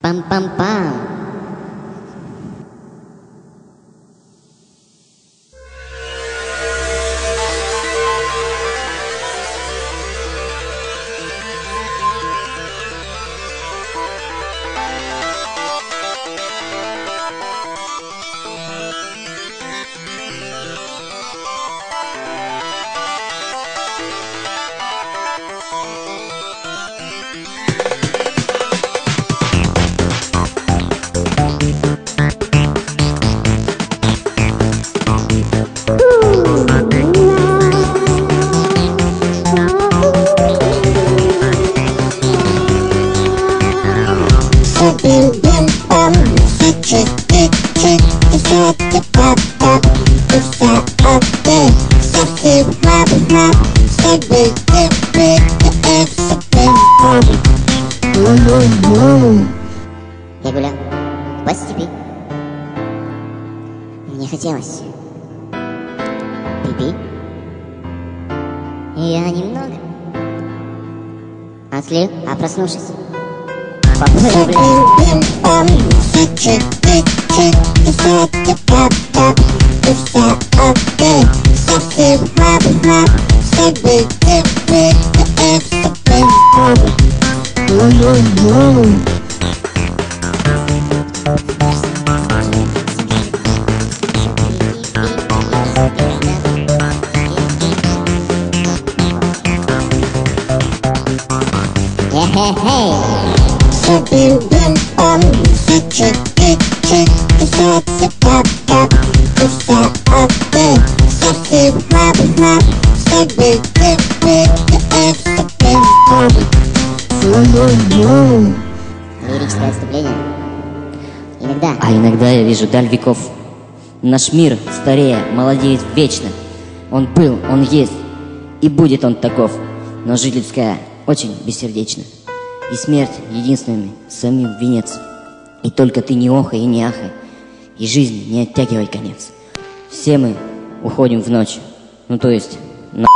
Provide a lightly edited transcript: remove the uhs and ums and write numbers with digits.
Пам-пам-пам. Я гулял по степи. Мне хотелось пипи. Я немного отлил, а проснувшись лирическое отступление. Иногда. А иногда я вижу даль веков. Наш мир старея, молодеет вечно. Он был, он есть, и будет он таков. Но жизнь людская очень бессердечна. И смерть единственный самим венец. И только ты не охай и не ахай, и жизнь не оттягивай конец. Все мы уходим в ночь, ну то есть на